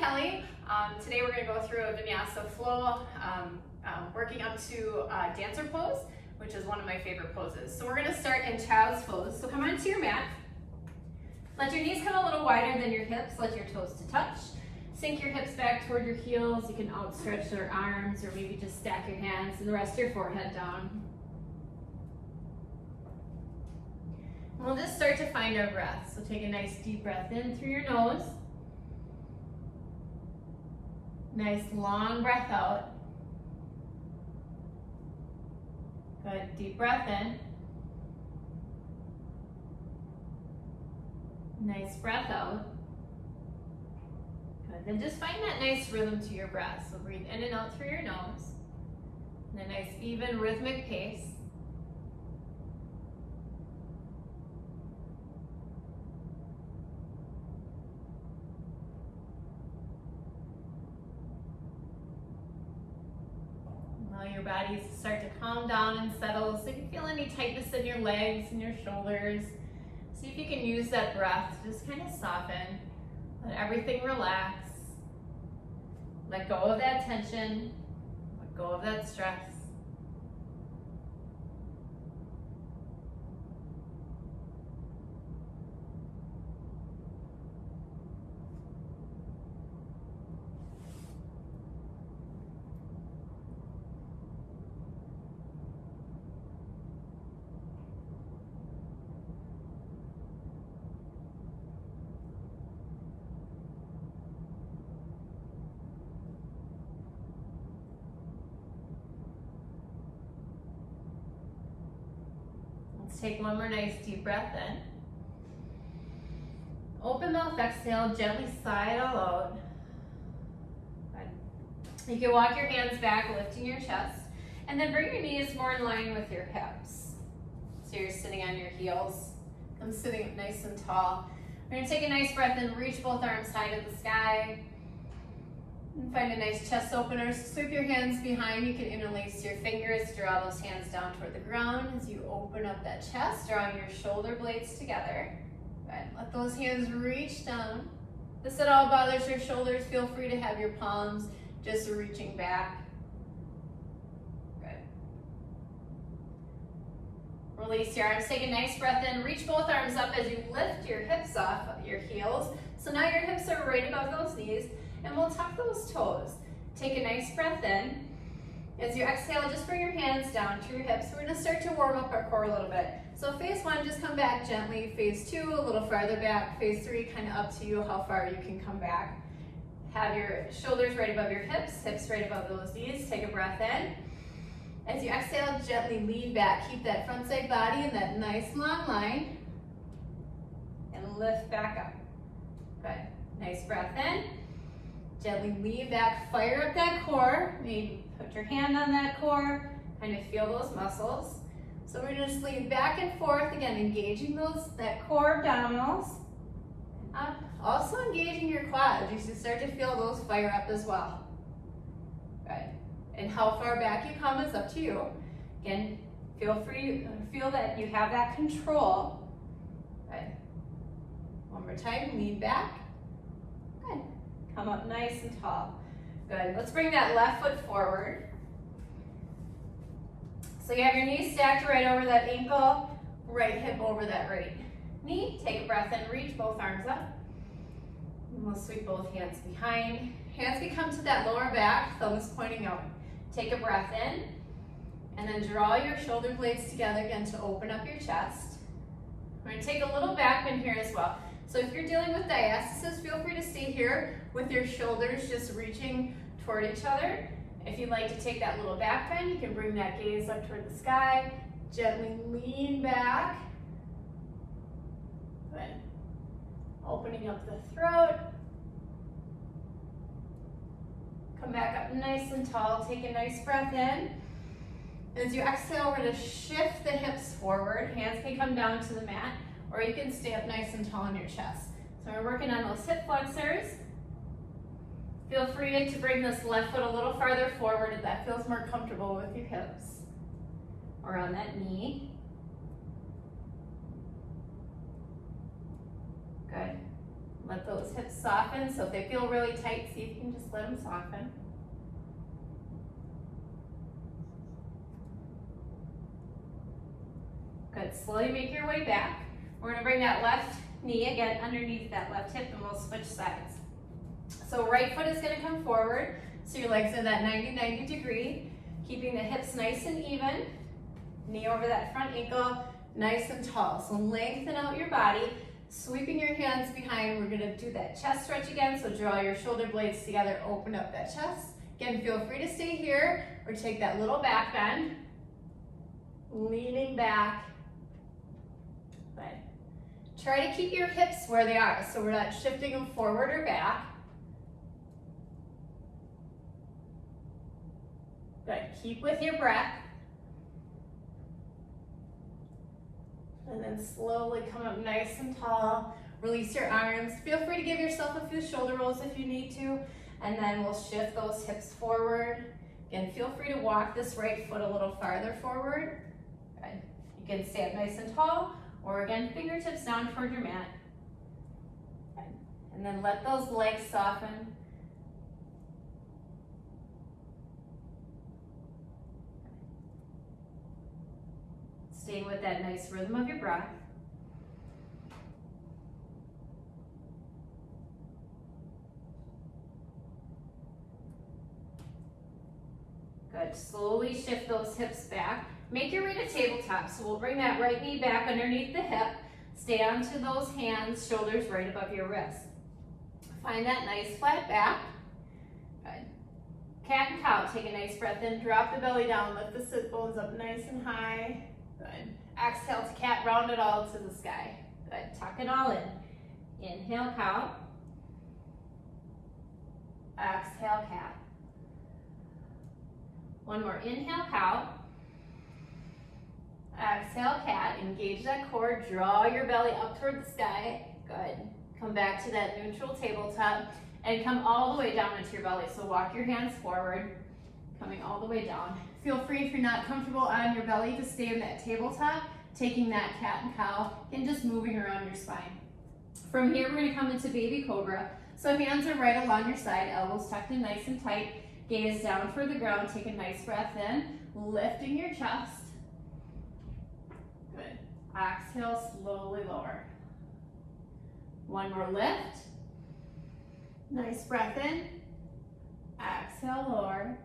Kelly. Today we're going to go through a Vinyasa flow, working up to dancer pose, which is one of my favorite poses. So we're going to start in child's pose. So come onto your mat. Let your knees come a little wider than your hips. Let your toes to touch. Sink your hips back toward your heels. You can outstretch your arms or maybe just stack your hands and rest your forehead down. We'll just start to find our breath. So take a nice deep breath in through your nose. Nice long breath out. Good, deep breath in. Nice breath out. Good, then just find that nice rhythm to your breath. So breathe in and out through your nose. And a nice even rhythmic pace. Your bodies start to calm down and settle. So if you feel any tightness in your legs and your shoulders, see if you can use that breath to just kind of soften. Let everything relax. Let go of that tension. Let go of that stress. Let's take one more nice deep breath in. Open mouth, exhale, gently sigh it all out. Good. You can walk your hands back, lifting your chest, and then bring your knees more in line with your hips. So you're sitting on your heels. I'm sitting up nice and tall. We're gonna take a nice breath in, reach both arms high to the sky. And find a nice chest opener. Sweep your hands behind. You can interlace your fingers, draw those hands down toward the ground as you open up that chest, drawing your shoulder blades together. Good. Let those hands reach down. If this at all bothers your shoulders, feel free to have your palms just reaching back. Good. Release your arms. Take a nice breath in. Reach both arms up as you lift your hips off your heels. So now your hips are right above those knees. And we'll tuck those toes. Take a nice breath in. As you exhale, just bring your hands down to your hips. We're gonna start to warm up our core a little bit. So phase one, just come back gently. Phase two, a little farther back. Phase three, kind of up to you how far you can come back. Have your shoulders right above your hips, hips right above those knees. Take a breath in. As you exhale, gently lean back. Keep that front side body in that nice long line. And lift back up. Good. Nice breath in. Gently lean back, fire up that core. Maybe put your hand on that core, kind of feel those muscles. So we're gonna just lean back and forth, again, engaging that core abdominals. Up. Also engaging your quads. You should start to feel those fire up as well. Good. And how far back you come is up to you. Again, feel that you have that control. Good. One more time, lean back. Good. Come up nice and tall. Good. Let's bring that left foot forward. So you have your knees stacked right over that ankle, right hip over that right knee. Take a breath in, reach both arms up. And we'll sweep both hands behind. Hands can come to that lower back, thumbs pointing out. Take a breath in, and then draw your shoulder blades together again to open up your chest. We're gonna take a little back bend here as well. So if you're dealing with diastasis, feel free to stay here with your shoulders just reaching toward each other. If you'd like to take that little back bend, you can bring that gaze up toward the sky. Gently lean back. Good. Opening up the throat. Come back up nice and tall. Take a nice breath in. As you exhale, we're going to shift the hips forward. Hands can come down to the mat, or you can stay up nice and tall in your chest. So we're working on those hip flexors. Feel free to bring this left foot a little farther forward if that feels more comfortable with your hips, or on that knee. Good. Let those hips soften. So if they feel really tight, see if you can just let them soften. Good, slowly make your way back. We're gonna bring that left knee again underneath that left hip and we'll switch sides. So right foot is gonna come forward. So your legs are that 90 degree, keeping the hips nice and even. Knee over that front ankle, nice and tall. So lengthen out your body, sweeping your hands behind. We're gonna do that chest stretch again. So draw your shoulder blades together, open up that chest. Again, feel free to stay here or take that little back bend. Leaning back. Good. Try to keep your hips where they are. So we're not shifting them forward or back. Good, keep with your breath. And then slowly come up nice and tall. Release your arms. Feel free to give yourself a few shoulder rolls if you need to. And then we'll shift those hips forward. Again, feel free to walk this right foot a little farther forward. Good. You can stand nice and tall, or again, fingertips down toward your mat. Good. And then let those legs soften. Stay with that nice rhythm of your breath. Good, slowly shift those hips back. Make your way to tabletop. So we'll bring that right knee back underneath the hip. Stay onto those hands, shoulders right above your wrists. Find that nice flat back. Good. Cat and cow, take a nice breath in, drop the belly down, lift the sit bones up nice and high. Good. Exhale to cat, round it all to the sky. Good. Tuck it all in. Inhale, cow. Exhale, cat. One more. Inhale, cow. Exhale, cat. Engage that core. Draw your belly up toward the sky. Good. Come back to that neutral tabletop and come all the way down into your belly. So walk your hands forward, coming all the way down. Feel free, if you're not comfortable on your belly, to stay in that tabletop, taking that cat and cow and just moving around your spine. From here, we're going to come into baby cobra. So hands are right along your side, elbows tucked in nice and tight. Gaze down toward the ground. Take a nice breath in, lifting your chest. Good. Exhale, slowly lower. One more lift. Nice breath in. Exhale, lower.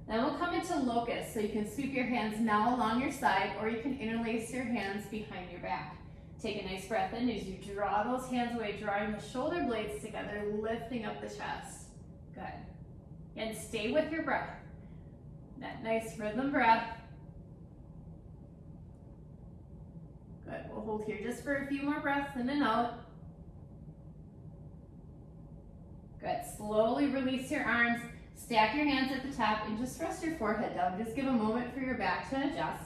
Then we'll come into locust, so you can sweep your hands now along your side, or you can interlace your hands behind your back. Take a nice breath in as you draw those hands away, drawing the shoulder blades together, lifting up the chest. Good. And stay with your breath. That nice rhythm breath. Good. We'll hold here just for a few more breaths, in and out. Good. Slowly release your arms. Stack your hands at the top and just rest your forehead down. Just give a moment for your back to adjust.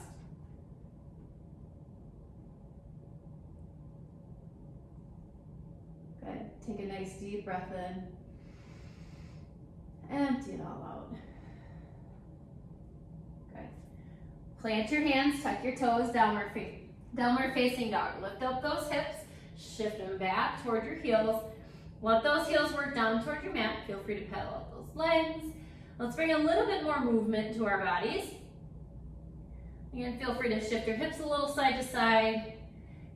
Good. Take a nice deep breath in. Empty it all out. Good. Plant your hands, tuck your toes, downward facing dog. Lift up those hips, shift them back toward your heels. Let those heels work down toward your mat. Feel free to pedal out those legs. Let's bring a little bit more movement to our bodies. Again, feel free to shift your hips a little side to side,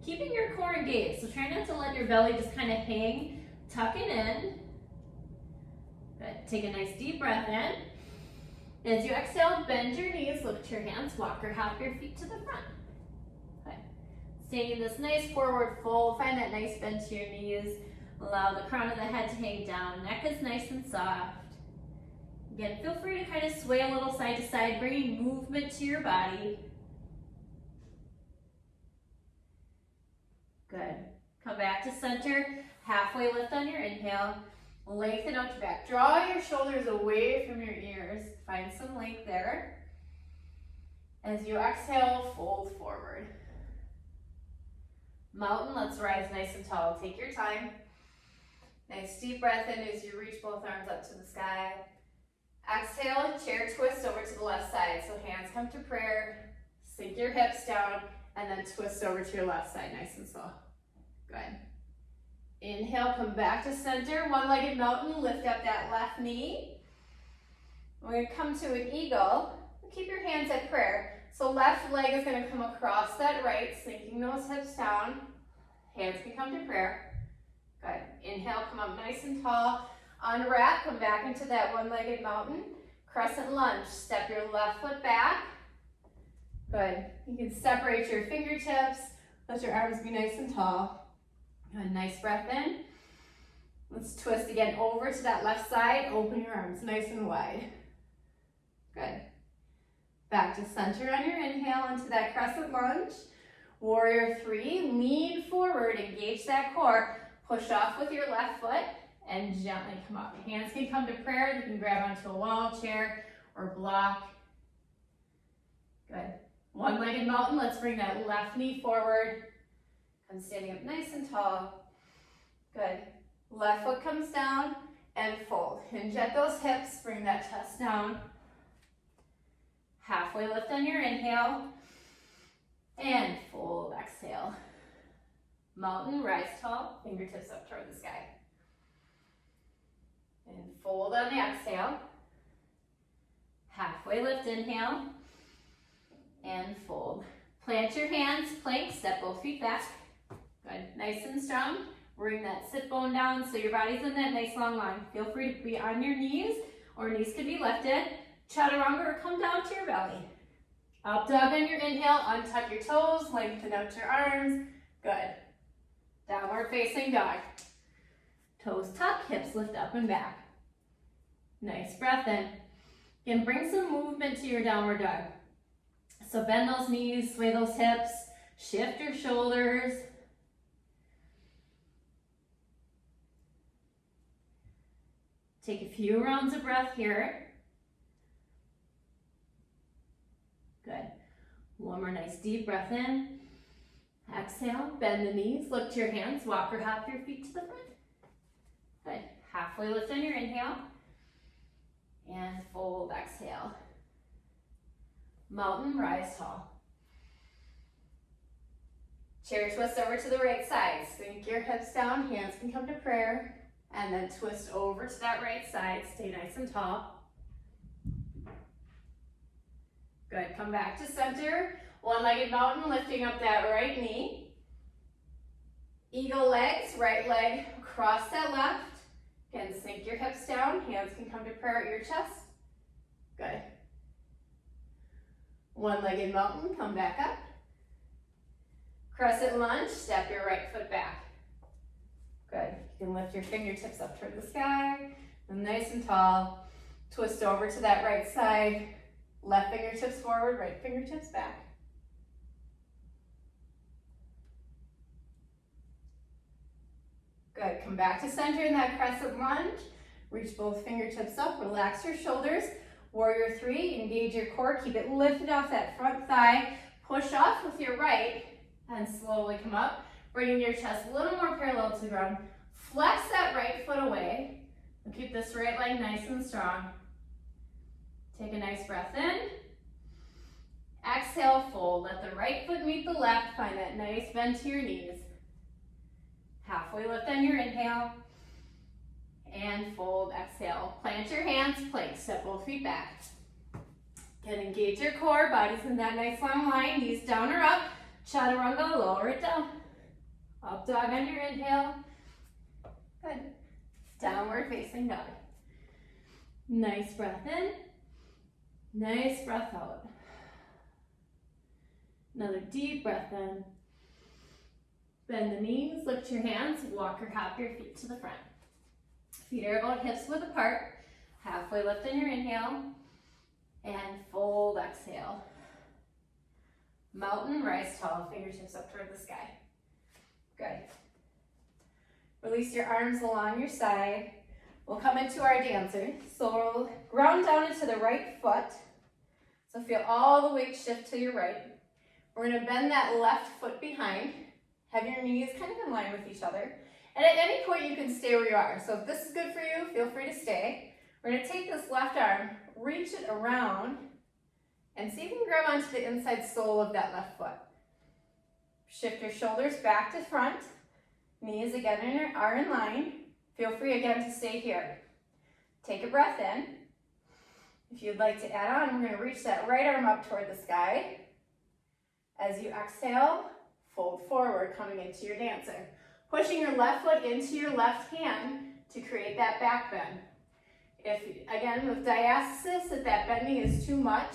keeping your core engaged. So try not to let your belly just kind of hang. Tuck it in. Good. Take a nice deep breath in. As you exhale, bend your knees, lift your hands, walk or hop your feet to the front. Okay. Staying in this nice forward fold. Find that nice bend to your knees. Allow the crown of the head to hang down. Neck is nice and soft. Again, feel free to kind of sway a little side to side, bringing movement to your body. Good. Come back to center. Halfway lift on your inhale. Lengthen out your back. Draw your shoulders away from your ears. Find some length there. As you exhale, fold forward. Mountain, let's rise nice and tall. Take your time. Nice deep breath in as you reach both arms up to the sky. Exhale, chair twist over to the left side. So hands come to prayer. Sink your hips down and then twist over to your left side nice and slow. Good. Inhale, come back to center, one-legged mountain, lift up that left knee. We're gonna come to an eagle. Keep your hands at prayer. So left leg is gonna come across that right, sinking those hips down. Hands can come to prayer. Good. Inhale, come up nice and tall. Unwrap, come back into that one-legged mountain. Crescent lunge, step your left foot back. Good. You can separate your fingertips. Let your arms be nice and tall. Good. Nice breath in. Let's twist again over to that left side. Open your arms nice and wide. Good. Back to center on your inhale into that crescent lunge. Warrior 3, lean forward, engage that core. Push off with your left foot and gently come up. Hands can come to prayer. You can grab onto a wall, chair, or block. Good. One-legged mountain. Let's bring that left knee forward. Come standing up nice and tall. Good. Left foot comes down and fold. Hinge at those hips. Bring that chest down. Halfway lift on your inhale. And fold, exhale. Mountain, rise tall, fingertips up toward the sky. And fold on the exhale. Halfway lift, inhale. And fold. Plant your hands, plank, step both feet back. Good, nice and strong. Bring that sit bone down so your body's in that nice long line. Feel free to be on your knees, or knees can be lifted. Chaturanga, or come down to your belly. Up dog on your inhale, untuck your toes, lengthen out your arms. Good. Downward facing dog. Toes tuck, hips lift up and back. Nice breath in. Again, bring some movement to your downward dog. So bend those knees, sway those hips, shift your shoulders. Take a few rounds of breath here. Good. One more nice deep breath in. Exhale, bend the knees, lift your hands, walk or hop your feet to the front. Good. Halfway lift on your inhale. And fold, exhale. Mountain, rise tall. Chair twist over to the right side. Sink your hips down, hands can come to prayer. And then twist over to that right side. Stay nice and tall. Good, come back to center. One-legged mountain, lifting up that right knee. Eagle legs, right leg across that left. Again, sink your hips down. Hands can come to prayer at your chest. Good. One-legged mountain, come back up. Crescent lunge, step your right foot back. Good. You can lift your fingertips up toward the sky. And nice and tall. Twist over to that right side. Left fingertips forward, right fingertips back. Good. Come back to center in that crescent lunge. Reach both fingertips up. Relax your shoulders. Warrior 3, engage your core. Keep it lifted off that front thigh. Push off with your right and slowly come up. Bringing your chest a little more parallel to the ground. Flex that right foot away. And keep this right leg nice and strong. Take a nice breath in. Exhale, fold. Let the right foot meet the left. Find that nice bend to your knees. Halfway lift on your inhale. And fold, exhale. Plant your hands, plank. Step both feet back. Again, engage your core. Body's in that nice long line. Knees down or up. Chaturanga, lower it down. Up dog on your inhale. Good. Downward facing dog. Nice breath in. Nice breath out. Another deep breath in. Bend the knees, lift your hands, walk or hop your feet to the front. Feet are about hips width apart. Halfway lift on your inhale. And fold, exhale. Mountain, rise tall, fingertips up toward the sky. Good. Release your arms along your side. We'll come into our dancer. So we'll ground down into the right foot. So feel all the weight shift to your right. We're going to bend that left foot behind. Have your knees kind of in line with each other. And at any point you can stay where you are. So if this is good for you, feel free to stay. We're going to take this left arm, reach it around, and see if you can grab onto the inside sole of that left foot. Shift your shoulders back to front. Knees again are in line. Feel free again to stay here. Take a breath in. If you'd like to add on, we're going to reach that right arm up toward the sky. As you exhale, fold forward, coming into your dancing. Pushing your left foot into your left hand to create that back bend. If, again, with diastasis, if that bending is too much,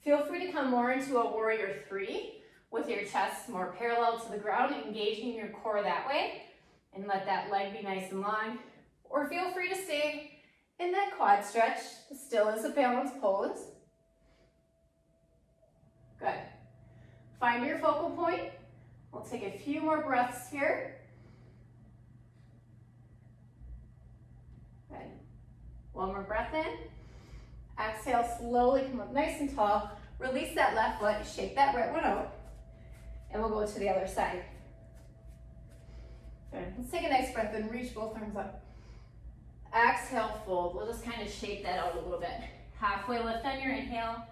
feel free to come more into a warrior 3 with your chest more parallel to the ground, engaging your core that way, and let that leg be nice and long. Or feel free to stay in that quad stretch, still as a balanced pose. Good. Find your focal point. We'll take a few more breaths here. Good. One more breath in. Exhale, slowly come up nice and tall. Release that left foot, shake that right one out. And we'll go to the other side. Good. Let's take a nice breath and reach both arms up. Exhale, fold. We'll just kind of shake that out a little bit. Halfway lift on your inhale.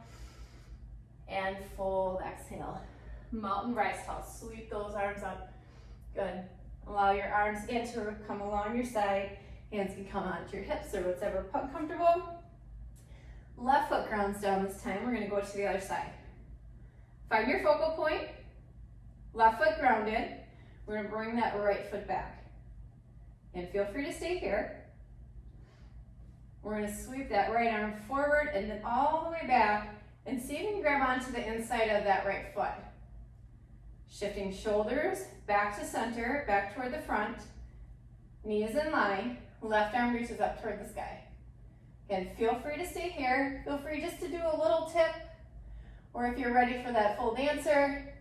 And fold, exhale. Mountain rise tall. Sweep those arms up. Good. Allow your arms to come along your side. Hands can come onto your hips or whatever comfortable. Left foot grounds down this time. We're going to go to the other side. Find your focal point. Left foot grounded. We're going to bring that right foot back. And feel free to stay here. We're going to sweep that right arm forward and then all the way back. And see if you can grab onto the inside of that right foot. Shifting shoulders back to center, back toward the front. Knees in line. Left arm reaches up toward the sky. Again, feel free to stay here. Feel free just to do a little tip. Or if you're ready for that full dancer,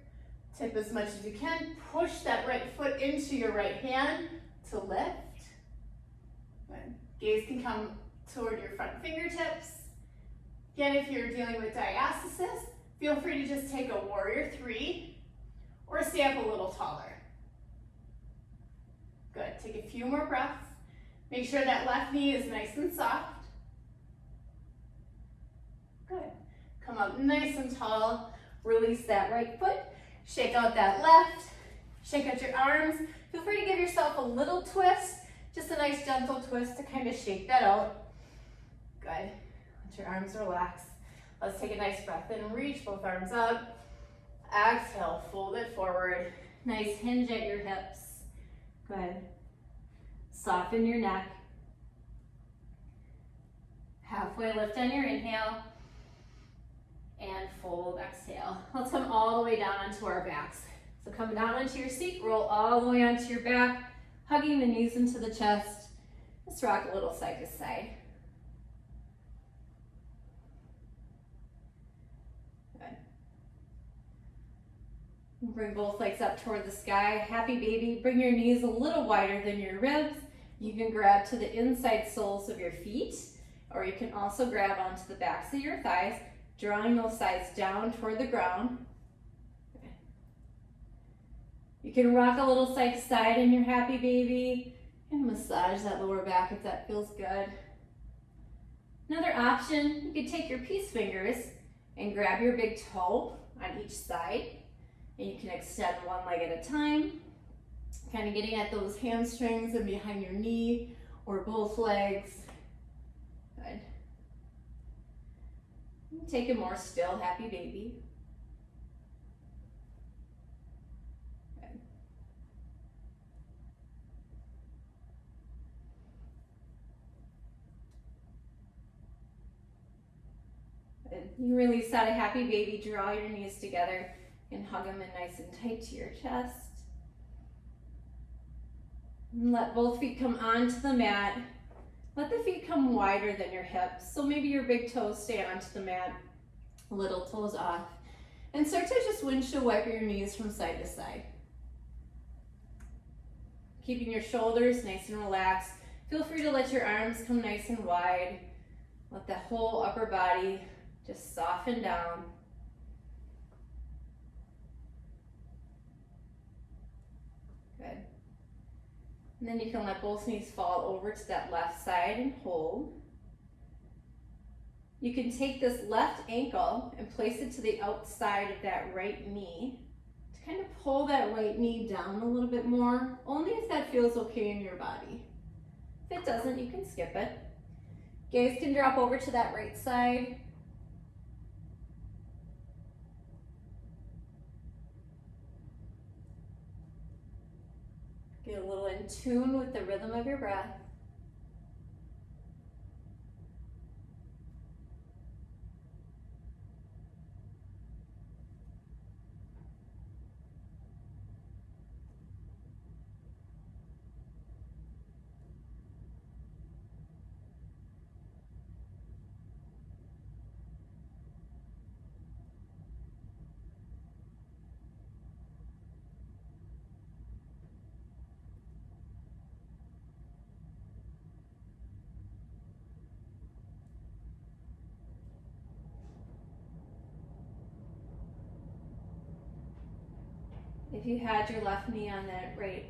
tip as much as you can. Push that right foot into your right hand to lift. Good. Gaze can come toward your front fingertips. Again, if you're dealing with diastasis, feel free to just take a warrior 3 or stay up a little taller. Good. Take a few more breaths. Make sure that left knee is nice and soft. Good. Come up nice and tall. Release that right foot. Shake out that left. Shake out your arms. Feel free to give yourself a little twist. Just a nice gentle twist to kind of shake that out. Good. Let your arms relax. Let's take a nice breath in. Reach both arms up. Exhale, fold it forward. Nice hinge at your hips. Good. Soften your neck. Halfway lift on your inhale. And fold, exhale. Let's come all the way down onto our backs. So come down onto your seat, roll all the way onto your back, hugging the knees into the chest. Let's rock a little side to side. Good. Bring both legs up toward the sky. Happy baby. Bring your knees a little wider than your ribs. You can grab to the inside soles of your feet, or you can also grab onto the backs of your thighs, drawing those sides down toward the ground. Okay. You can rock a little side to side in your happy baby and massage that lower back if that feels good. Another option, you could take your peace fingers and grab your big toe on each side, and you can extend one leg at a time, kind of getting at those hamstrings and behind your knee or both legs. Good. Take a more still, happy baby. Good. Good. You release out a happy baby, draw your knees together and hug them in nice and tight to your chest. And let both feet come onto the mat. Let the feet come wider than your hips. So maybe your big toes stay onto the mat, little toes off. And start to just windshield wipe your knees from side to side. Keeping your shoulders nice and relaxed. Feel free to let your arms come nice and wide. Let the whole upper body just soften down. Good. And then you can let both knees fall over to that left side and hold. You can take this left ankle and place it to the outside of that right knee to kind of pull that right knee down a little bit more, only if that feels okay in your body. If it doesn't, you can skip it. Gaze can drop over to that right side. Get a little in tune with the rhythm of your breath. If you had your left knee on that right,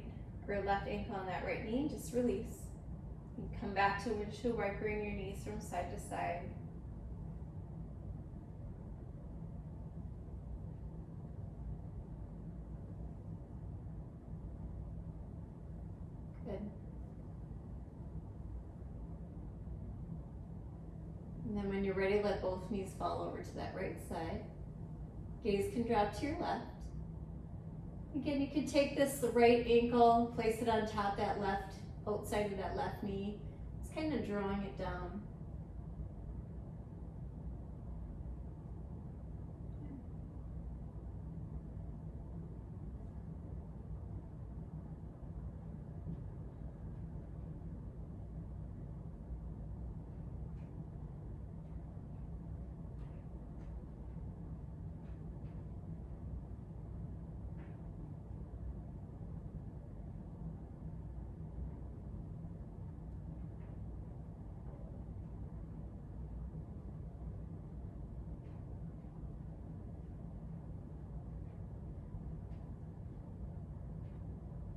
or left ankle on that right knee, just release. And come back to windshield wipering your knees from side to side. Good. And then when you're ready, let both knees fall over to that right side. Gaze can drop to your left. Again, you can take this right ankle, place it on top that left, outside of that left knee. Just kind of drawing it down.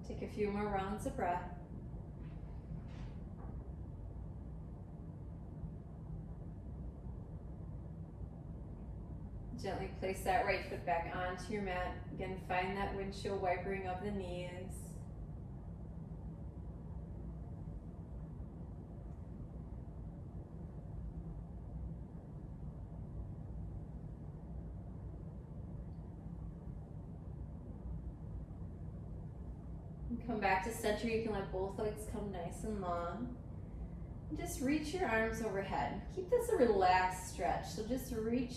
Take a few more rounds of breath. Gently place that right foot back onto your mat. Again, find that windshield wipering of the knees. Come back to center. You can let both legs come nice and long. And just reach your arms overhead. Keep this a relaxed stretch. So just reach,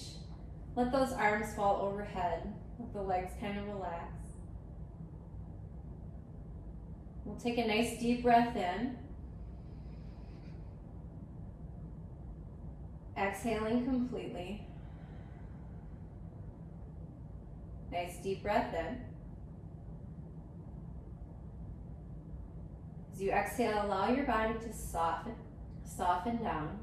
let those arms fall overhead. Let the legs kind of relax. We'll take a nice deep breath in. Exhaling completely. Nice deep breath in. As you exhale, allow your body to soften down.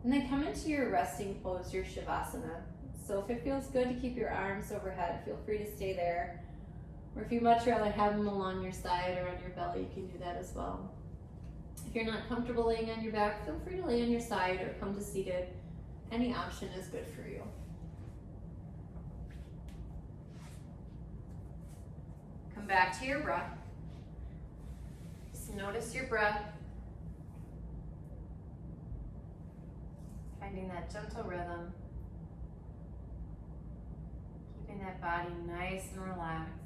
And then come into your resting pose, your Shavasana. So if it feels good to keep your arms overhead, feel free to stay there. Or if you'd much rather have them along your side or on your belly, you can do that as well. If you're not comfortable laying on your back, feel free to lay on your side or come to seated. Any option is good for you. Come back to your breath. Just notice your breath. Finding that gentle rhythm. Keeping that body nice and relaxed.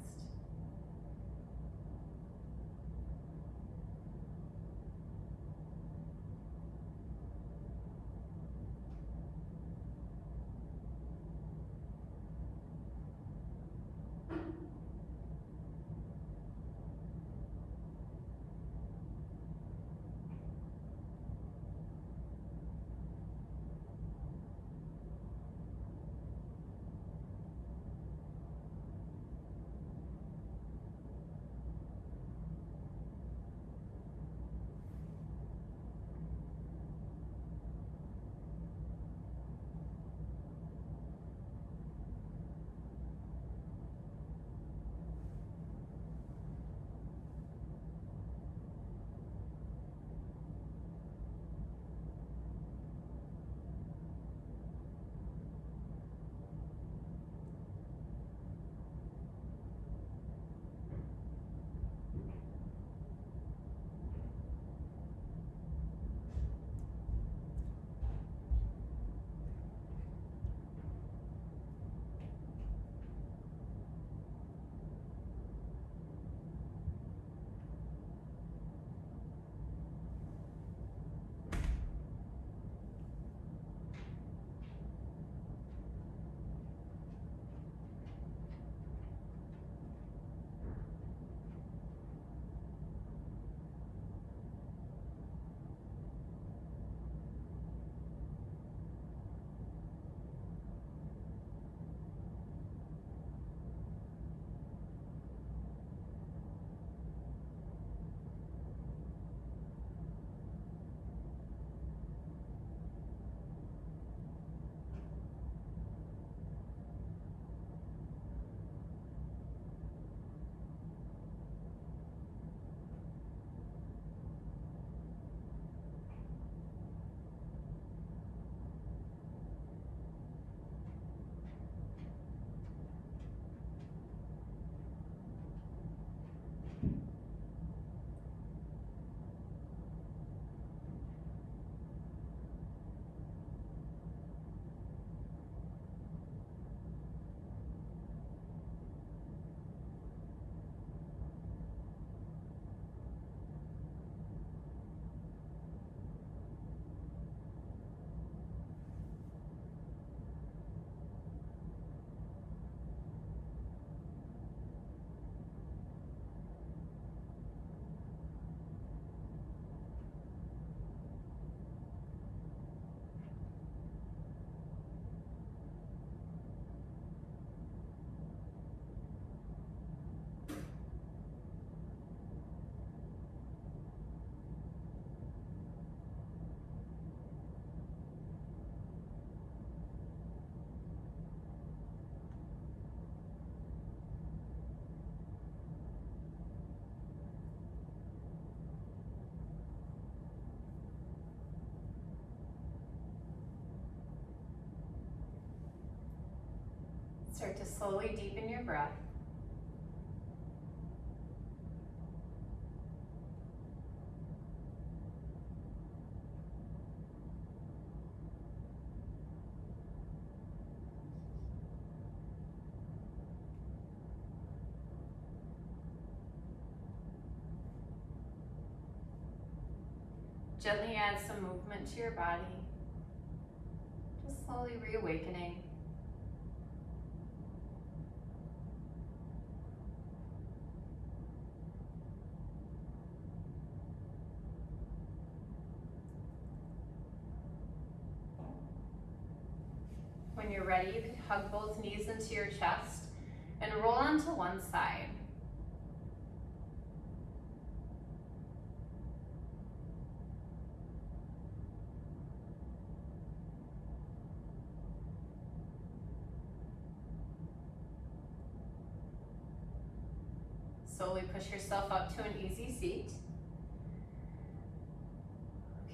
Start to slowly deepen your breath. Gently add some movement to your body, just slowly reawakening. When you're ready, you can hug both knees into your chest and roll onto one side. Slowly push yourself up to an easy seat.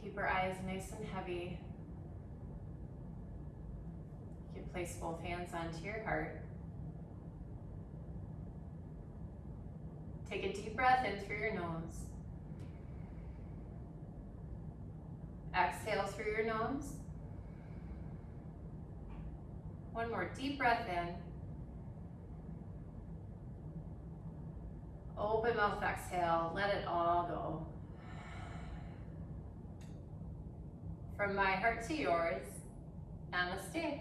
Keep your eyes nice and heavy. You can place both hands onto your heart. Take a deep breath in through your nose. Exhale through your nose. One more deep breath in. Open mouth exhale, let it all go. From my heart to yours, namaste.